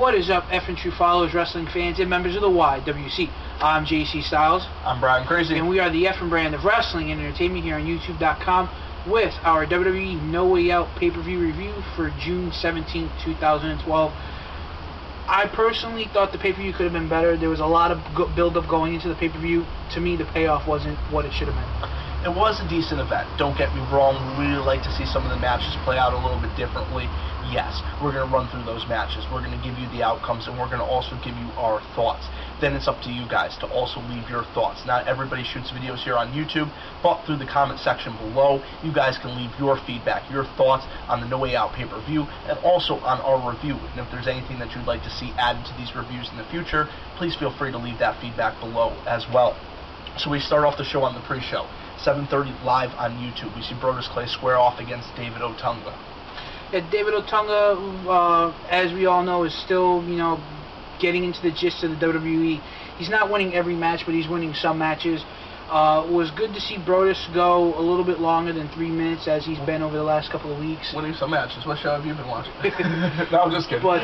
What is up, F and True followers, wrestling fans, and members of the YWC? I'm JC Styles. I'm Brian Crazy. And we are the F and brand of wrestling and entertainment here on YouTube.com with our WWE No Way Out pay-per-view review for June 17, 2012. I personally thought the pay-per-view could have been better. There was a lot of build-up going into the pay-per-view. To me, the payoff wasn't what it should have been. It was a decent event. Don't get me wrong. We really like to see some of the matches play out a little bit differently. Yes, we're going to run through those matches. We're going to give you the outcomes, and we're going to also give you our thoughts. Then it's up to you guys to also leave your thoughts. Not everybody shoots videos here on YouTube, but through the comment section below, you guys can leave your feedback, your thoughts on the No Way Out pay-per-view, and also on our review. And if there's anything that you'd like to see added to these reviews in the future, please feel free to leave that feedback below as well. So we start off the show on the pre-show. 7:30 live on YouTube. We see Brodus Clay square off against David Otunga. Yeah, David Otunga, as we all know, is still, getting into the gist of the WWE. He's not winning every match, but he's winning some matches. It was good to see Brodus go a little bit longer than 3 minutes, as he's been over the last couple of weeks. Winning some matches. What show have you been watching? No, I'm just kidding. But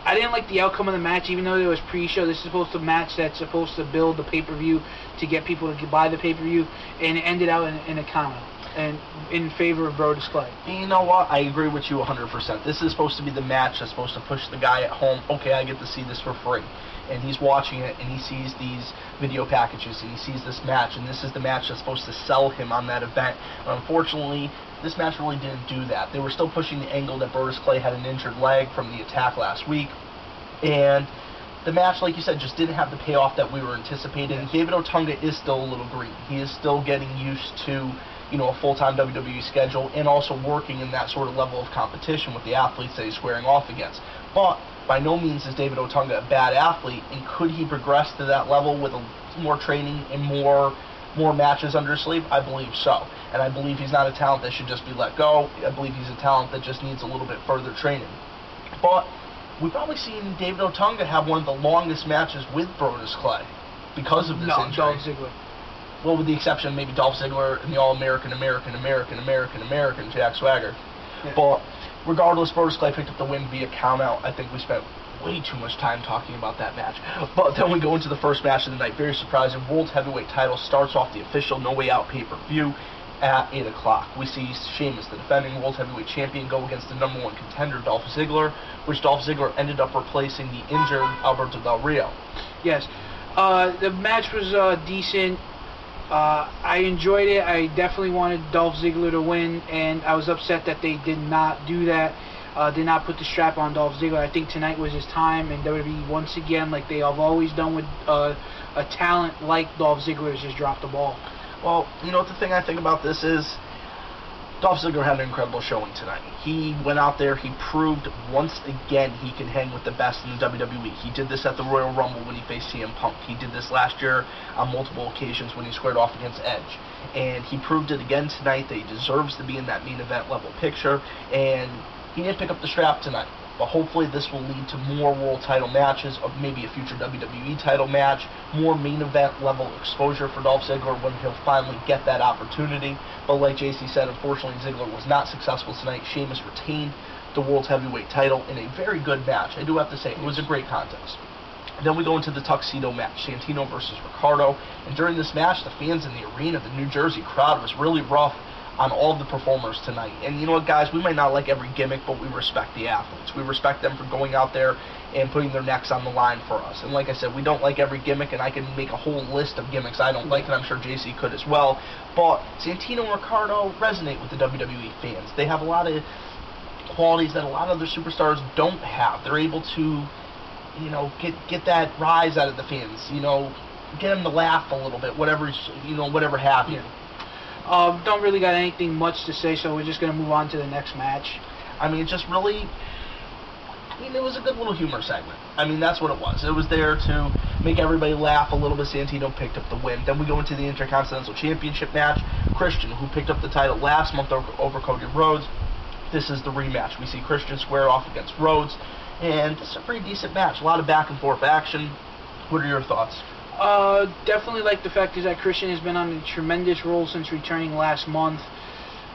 I didn't like the outcome of the match, even though there was pre-show. This is supposed to match that's supposed to build the pay-per-view to get people to buy the pay-per-view, and it ended out in a counter and in favor of Brodus Clay. You know what? I agree with you 100%. This is supposed to be the match that's supposed to push the guy at home. Okay, I get to see this for free. And he's watching it, and he sees these video packages, and he sees this match, and this is the match that's supposed to sell him on that event. And unfortunately, this match really didn't do that. They were still pushing the angle that Brodus Clay had an injured leg from the attack last week. And the match, like you said, just didn't have the payoff that we were anticipating. Yes. David Otunga is still a little green. He is still getting used to, a full-time WWE schedule and also working in that sort of level of competition with the athletes that he's squaring off against. But by no means is David Otunga a bad athlete, and could he progress to that level with more training and more matches under his sleeve? I believe so. And I believe he's not a talent that should just be let go. I believe he's a talent that just needs a little bit further training. But we've probably seen David Otunga have one of the longest matches with Brodus Clay because of this injury. Dolph Ziggler. Well, with the exception of maybe Dolph Ziggler and the All-American, Jack Swagger. Yeah. But regardless, Brodus Clay picked up the win via countout. I think we spent way too much time talking about that match. But then we go into the first match of the night. Very surprising. World Heavyweight title starts off the official No Way Out pay-per-view at 8 o'clock. We see Sheamus, the defending World Heavyweight Champion, go against the #1 contender, Dolph Ziggler, which Dolph Ziggler ended up replacing the injured Alberto Del Rio. Yes. The match was decent. I enjoyed it. I definitely wanted Dolph Ziggler to win, and I was upset that they did not do that. Did not put the strap on Dolph Ziggler. I think tonight was his time, and WWE, once again, like they have always done with a talent like Dolph Ziggler, has just dropped the ball. Well, the thing I think about this is Dolph Ziggler had an incredible showing tonight. He went out there, he proved once again he can hang with the best in the WWE. He did this at the Royal Rumble when he faced CM Punk. He did this last year on multiple occasions when he squared off against Edge. And he proved it again tonight that he deserves to be in that main event level picture. And he didn't pick up the strap tonight. But hopefully this will lead to more world title matches, or maybe a future WWE title match, more main event level exposure for Dolph Ziggler when he'll finally get that opportunity. But like JC said, unfortunately Ziggler was not successful tonight. Sheamus retained the World Heavyweight title in a very good match. I do have to say, it was a great contest. Then we go into the tuxedo match, Santino versus Ricardo. And during this match, the fans in the arena, the New Jersey crowd, was really rough on all of the performers tonight. And you know what, guys, we might not like every gimmick, but we respect the athletes. We respect them for going out there and putting their necks on the line for us. And like I said, we don't like every gimmick, and I can make a whole list of gimmicks I don't like, and I'm sure JC could as well. But Santino and Ricardo resonate with the WWE fans. They have a lot of qualities that a lot of other superstars don't have. They're able to, get that rise out of the fans, get them to laugh a little bit, whatever have you. Don't really got anything much to say, so we're just going to move on to the next match. It was a good little humor segment. That's what it was. It was there to make everybody laugh a little bit. Santino picked up the win. Then we go into the Intercontinental Championship match. Christian, who picked up the title last month over Cody Rhodes. This is the rematch. We see Christian square off against Rhodes, and this is a pretty decent match. A lot of back and forth action. What are your thoughts? Definitely like the fact is that Christian has been on a tremendous roll since returning last month.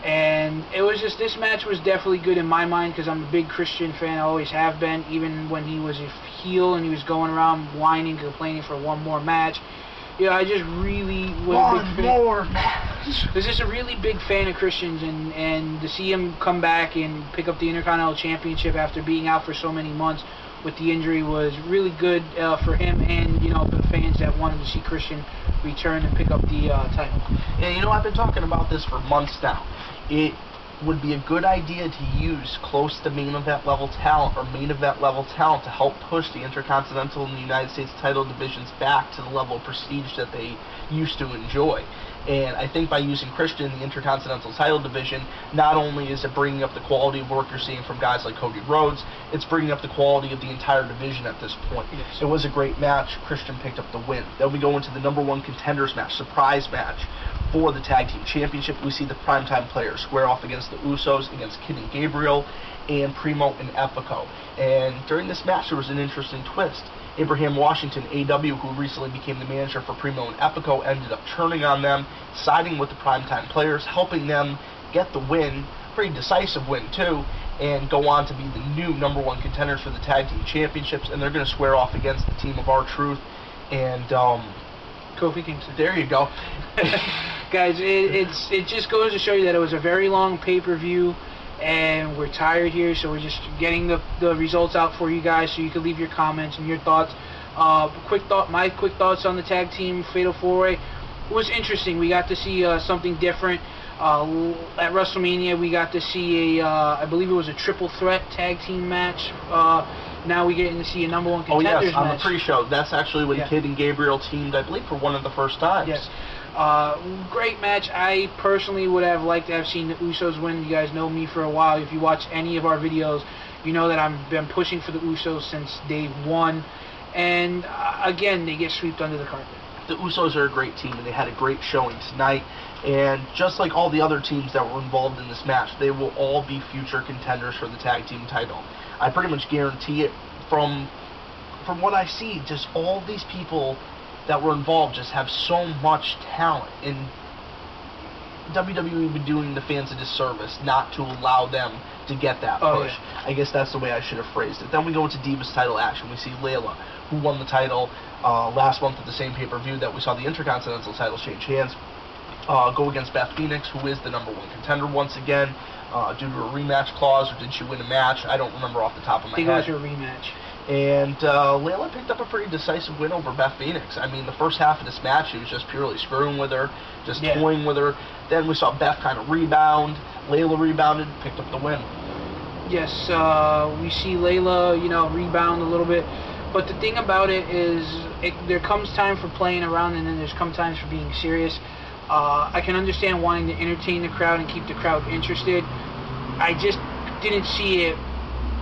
And it was just, this match was definitely good in my mind because I'm a big Christian fan. I always have been, even when he was a heel and he was going around whining, complaining for one more match. Yeah, I just really was a big fan. One more match. I was just a really big fan of Christian's, and to see him come back and pick up the Intercontinental Championship after being out for so many months with the injury was really good for him and, you know, for the fans that wanted to see Christian return and pick up the title. Yeah, you know, I've been talking about this for months now. It would be a good idea to use close to main event level talent or main event level talent to help push the Intercontinental and the United States title divisions back to the level of prestige that they used to enjoy. And I think by using Christian in the Intercontinental title division, not only is it bringing up the quality of work you're seeing from guys like Cody Rhodes, it's bringing up the quality of the entire division at this point. Yes. It was a great match. Christian picked up the win. Then we go into the #1 contenders match, surprise match for the tag team championship. We see the primetime players square off against the Usos, against Kid and Gabriel, and Primo and Epico. And during this match, there was an interesting twist. Abraham Washington, AW, who recently became the manager for Primo and Epico, ended up turning on them, siding with the primetime players, helping them get the win, pretty decisive win too, and go on to be the new #1 contenders for the tag team championships. And they're going to square off against the team of R-Truth and Kofi Kingston. There you go. Guys, it just goes to show you that it was a very long pay-per-view, and we're tired here, so we're just getting the results out for you guys so you can leave your comments and your thoughts. My quick thoughts on the tag team Fatal 4-Way was interesting. We got to see something different. At WrestleMania, we got to see I believe it was a triple threat tag team match. Now we're getting to see a #1 contenders match. Oh yes, on the pre-show. That's actually when Kid and Gabriel teamed, I believe, for one of the first times. Yes. Great match. I personally would have liked to have seen the Usos win. You guys know me for a while. If you watch any of our videos, you know that I've been pushing for the Usos since day one. And again, they get swept under the carpet. The Usos are a great team, and they had a great showing tonight. And just like all the other teams that were involved in this match, they will all be future contenders for the tag team title. I pretty much guarantee it. From what I see, just all these people that were involved just have so much talent, and WWE would be doing the fans a disservice not to allow them to get that push. Yeah. I guess that's the way I should have phrased it. Then we go into Divas title action. We see Layla, who won the title last month at the same pay-per-view that we saw the Intercontinental title change hands, go against Beth Phoenix, who is the #1 contender once again, due to a rematch clause, or did she win a match? I don't remember off the top of my head. I think it was a rematch. And Layla picked up a pretty decisive win over Beth Phoenix. I mean, the first half of this match, she was just purely screwing with her, just toying with her. Then we saw Beth kind of rebound. Layla rebounded, picked up the win. Yes, we see Layla, you know, rebound a little bit. But the thing about it is, there comes time for playing around, and then there's come times for being serious. I can understand wanting to entertain the crowd and keep the crowd interested. I just didn't see it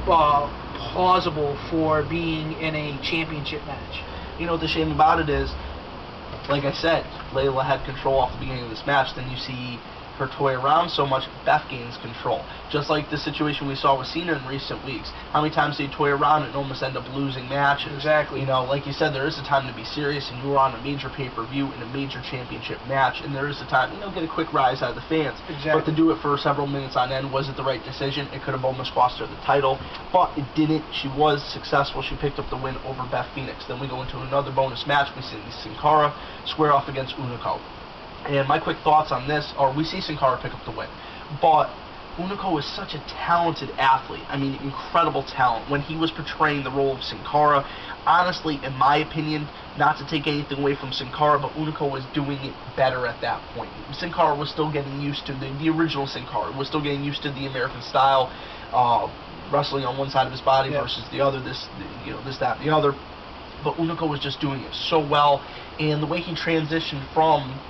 plausible for being in a championship match. You know, the shame about it is, like I said, Layla had control off the beginning of this match. Then you see her toy around so much, Beth gains control. Just like the situation we saw with Cena in recent weeks. How many times did he toy around and almost end up losing matches? Exactly. You know, like you said, there is a time to be serious, and you were on a major pay-per-view in a major championship match, and there is a time, you know, get a quick rise out of the fans. Exactly. But to do it for several minutes on end, was it the right decision? It could have almost cost her the title, but it didn't. She was successful. She picked up the win over Beth Phoenix. Then we go into another bonus match. We see Sin Cara square off against Unico. And my quick thoughts on this are, we see Sin Cara pick up the win, but Unico is such a talented athlete. I mean, incredible talent. When he was portraying the role of Sin Cara, honestly, in my opinion, not to take anything away from Sin Cara, but Unico was doing it better at that point. Sin Cara was still getting used to the original Sin Cara, was still getting used to the American style, wrestling on one side of his body versus the other, this, that, and the other. But Unico was just doing it so well, and the way he transitioned from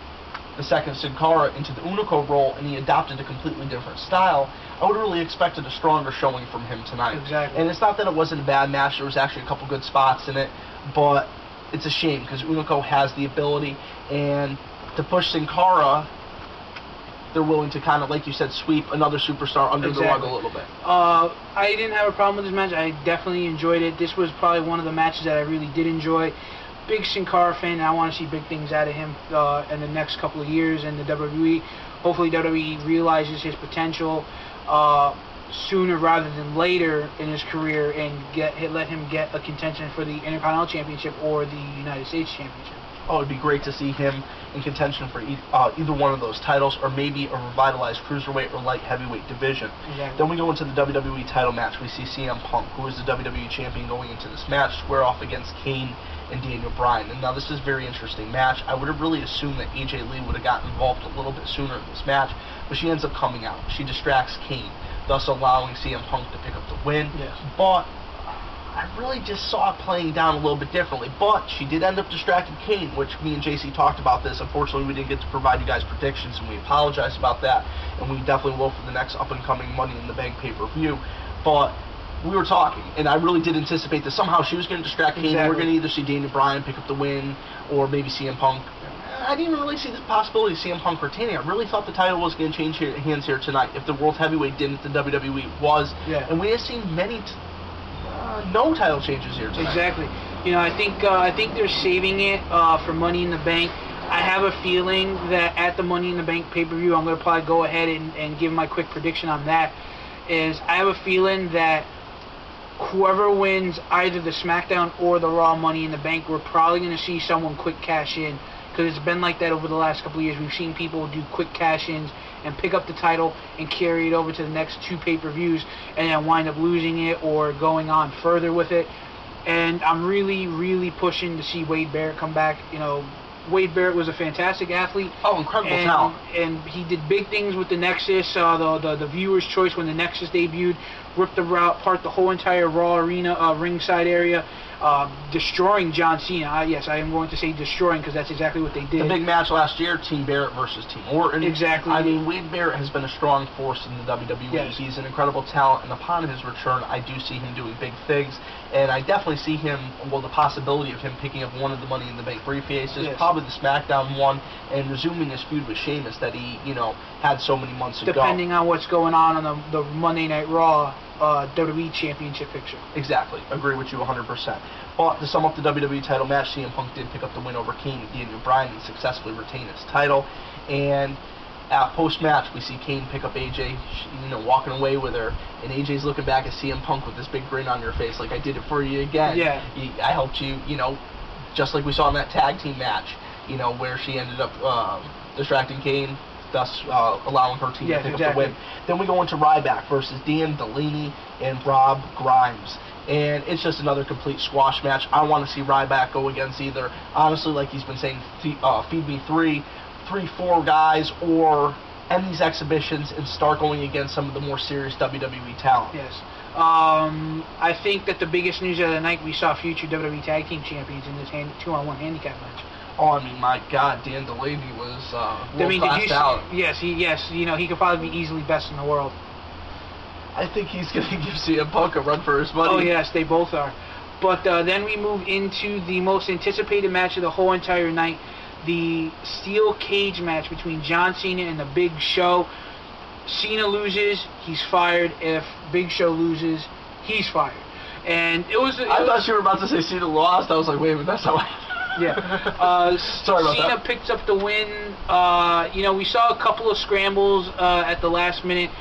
the second Sin Cara into the Unico role, and he adopted a completely different style, I would have really expected a stronger showing from him tonight. Exactly. And it's not that it wasn't a bad match, there was actually a couple good spots in it, but it's a shame, because Unico has the ability, and to push Sin Cara, they're willing to kind of, like you said, sweep another superstar under the rug a little bit. I didn't have a problem with this match. I definitely enjoyed it. This was probably one of the matches that I really did enjoy. Big Sin Cara fan, and I want to see big things out of him in the next couple of years in the WWE. hopefully WWE realizes his potential sooner rather than later in his career and let him get a contention for the Intercontinental Championship or the United States Championship. Oh, it'd be great to see him in contention for either one of those titles, or maybe a revitalized cruiserweight or light heavyweight division. Exactly. Then we go into the WWE title match. We see CM Punk, who is the WWE champion, going into this match, square off against Kane and Daniel Bryan. And now this is a very interesting match. I would have really assumed that AJ Lee would have gotten involved a little bit sooner in this match, but she ends up coming out. She distracts Kane, thus allowing CM Punk to pick up the win. Yes. But I really just saw it playing down a little bit differently. But she did end up distracting Kane, which me and JC talked about this. Unfortunately, we didn't get to provide you guys predictions, and we apologize about that. And we definitely will for the next up-and-coming Money in the Bank pay-per-view. But we were talking, and I really did anticipate that somehow she was going to distract Kane, and we're going to either see Daniel Bryan pick up the win, or maybe CM Punk. I didn't really see the possibility of CM Punk retaining. I really thought the title was going to change hands here tonight. If the World Heavyweight didn't, the WWE was. Yeah. And we have seen many no title changes here tonight. Exactly. I think they're saving it for Money in the Bank. I have a feeling that at the Money in the Bank pay-per-view, I'm going to probably go ahead and give my quick prediction on that. I have a feeling that whoever wins either the SmackDown or the Raw Money in the Bank, we're probably going to see someone quick cash in, because it's been like that over the last couple of years. We've seen people do quick cash-ins and pick up the title and carry it over to the next 2 pay-per-views and then wind up losing it or going on further with it. And I'm really, really pushing to see Wade Barrett come back. Wade Barrett was a fantastic athlete. Oh, incredible talent. And he did big things with the Nexus, the viewer's choice when the Nexus debuted, ripped apart the whole entire Raw arena, ringside area, destroying John Cena. Yes, I am going to say destroying, because that's exactly what they did. The big match last year, Team Barrett versus Team Orton. Exactly. I mean, Wade Barrett has been a strong force in the WWE. Yes. He's an incredible talent, and upon his return, I do see him doing big things. And I definitely see him, the possibility of him picking up one of the Money in the Bank briefcases, yes, probably the SmackDown one, and resuming his feud with Sheamus that he, had so many months ago. Depending on what's going on the Monday Night Raw WWE Championship picture. Exactly. Agree with you 100%. But to sum up the WWE title match, CM Punk did pick up the win over Kane and Daniel Bryan and successfully retain his title. And post-match, we see Kane pick up AJ, walking away with her, and AJ's looking back at CM Punk with this big grin on your face, like, I did it for you again. Yeah. I helped you, just like we saw in that tag team match, where she ended up distracting Kane, thus allowing her team to pick up the win. Then we go into Ryback versus Dan Delaney and Rob Grimes. And it's just another complete squash match. I want to see Ryback go against either, honestly, like he's been saying, feed me three, 4 guys, or end these exhibitions and start going against some of the more serious WWE talent. Yes. I think that the biggest news of the night, we saw future WWE Tag Team Champions in this 2-on-1 handicap match. Oh, I mean, my God, Dan Delaney was world-class talent. Yes, he could probably be easily best in the world. I think he's going to give CM Punk a run for his money. Oh, yes, they both are. But then we move into the most anticipated match of the whole entire night, the steel cage match between John Cena and the Big Show. Cena loses, he's fired. If Big Show loses, he's fired. And I thought you were about to say Cena lost. I was like, wait a minute, that's how I... Yeah. Sorry about Cena that. picked up the win. We saw a couple of scrambles at the last minute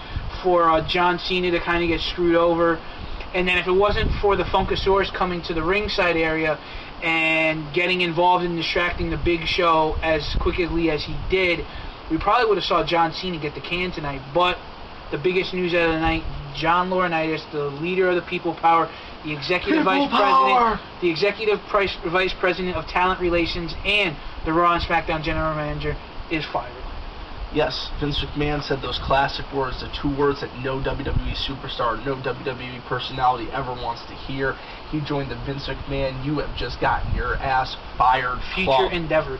for John Cena to kind of get screwed over. And then if it wasn't for the Funkasaurus coming to the ringside area and getting involved in distracting the Big Show as quickly as he did, we probably would have saw John Cena get the can tonight. But the biggest news of the night, John Laurinaitis, the leader of the People Power, the executive vice president of talent relations, and the Raw and SmackDown general manager, is fired. Yes, Vince McMahon said those classic words, the 2 words that no WWE superstar, no WWE personality ever wants to hear. He joined the Vince McMahon, you have just gotten your ass fired. Future endeavored.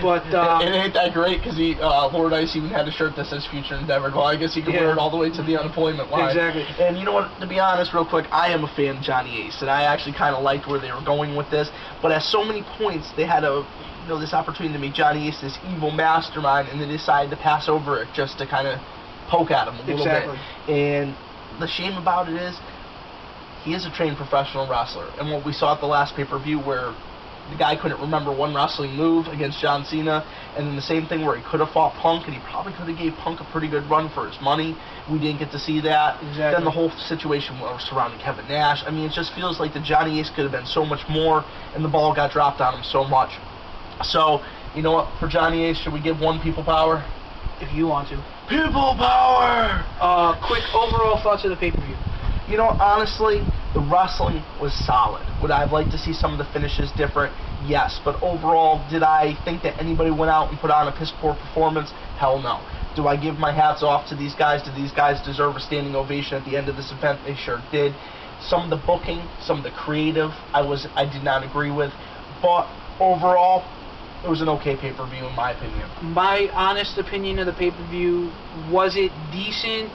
But it ain't that great, because Laurinaitis even had a shirt that says Future Endeavored. Well, I guess he could wear it all the way to the unemployment line. Exactly. And you know what, to be honest, real quick, I am a fan of Johnny Ace, and I actually kind of liked where they were going with this. But at so many points, they had this opportunity to make Johnny Ace this evil mastermind, and they decided to pass over it just to kind of poke at him a little bit. And the shame about it is, he is a trained professional wrestler. And what we saw at the last pay-per-view, where the guy couldn't remember one wrestling move against John Cena, and then the same thing where he could have fought Punk, and he probably could have gave Punk a pretty good run for his money. We didn't get to see that. Exactly. Then the whole situation surrounding Kevin Nash. I mean, it just feels like the Johnny Ace could have been so much more, and the ball got dropped on him so much. So, you know what, for Johnny Ace, should we give one people power? If you want to. People power! Quick overall thoughts of the pay-per-view. You know, honestly, the wrestling was solid. Would I have liked to see some of the finishes different? Yes. But overall, did I think that anybody went out and put on a piss-poor performance? Hell no. Do I give my hats off to these guys? Do these guys deserve a standing ovation at the end of this event? They sure did. Some of the booking, some of the creative, I did not agree with. But overall, it was an okay pay-per-view in my opinion. My honest opinion of the pay-per-view, was it decent?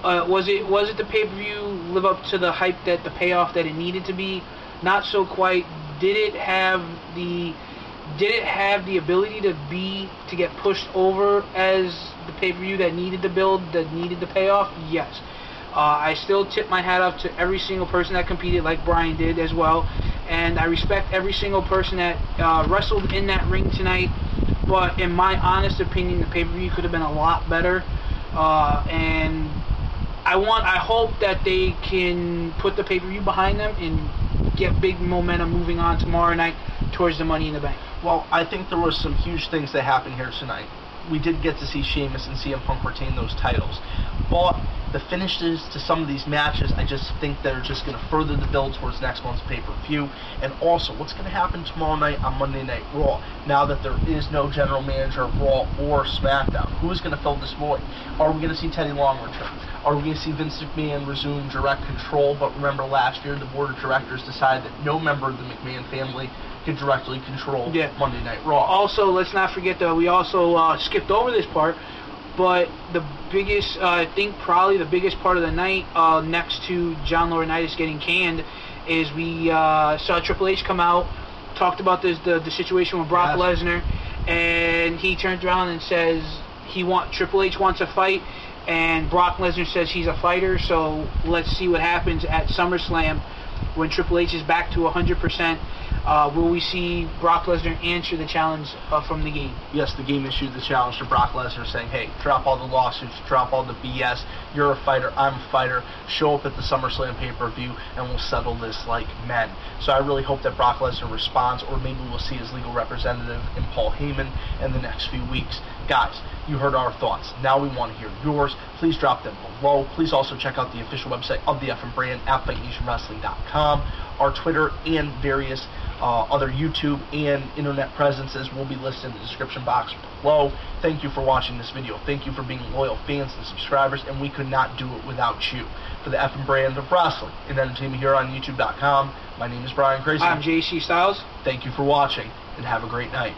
Was it the pay-per-view live up to the hype, that the payoff that it needed to be? Not so quite. Did it have the ability to get pushed over as the pay-per-view that needed the build, that needed the payoff? Yes. I still tip my hat off to every single person that competed, like Brian did as well, and I respect every single person that wrestled in that ring tonight. But in my honest opinion, the pay-per-view could have been a lot better, and I hope that they can put the pay-per-view behind them and get big momentum moving on tomorrow night towards the Money in the Bank. Well, I think there was some huge things that happened here tonight. We did get to see Sheamus and CM Punk retain those titles, but the finishes to some of these matches, I just think they're just going to further the build towards next month's pay-per-view. And also, what's going to happen tomorrow night on Monday Night Raw, now that there is no general manager of Raw or SmackDown? Who is going to fill this void? Are we going to see Teddy Long return? Are we going to see Vince McMahon resume direct control? But remember, last year the board of directors decided that no member of the McMahon family could directly control Monday Night Raw. Also, let's not forget that we also skipped over this part, but the biggest, I think probably the biggest part of the night, next to John Laurinaitis getting canned, is we saw Triple H come out, talked about the situation with Brock Lesnar, and he turns around and says Triple H wants a fight, and Brock Lesnar says he's a fighter. So let's see what happens at SummerSlam when Triple H is back to 100%. Will we see Brock Lesnar answer the challenge from the game? Yes, the game issued the challenge to Brock Lesnar saying, hey, drop all the lawsuits, drop all the BS, you're a fighter, I'm a fighter, show up at the SummerSlam pay-per-view, and we'll settle this like men. So I really hope that Brock Lesnar responds, or maybe we'll see his legal representative in Paul Heyman in the next few weeks. Guys, you heard our thoughts. Now we want to hear yours. Please drop them below. Please also check out the official website of the FM brand at FightNationWrestling.com. Our Twitter and various other YouTube and internet presences will be listed in the description box below. Thank you for watching this video. Thank you for being loyal fans and subscribers, and we could not do it without you. For the FM brand of wrestling and entertainment here on YouTube.com, my name is Brian Crazy. I'm JC Styles. Thank you for watching, and have a great night.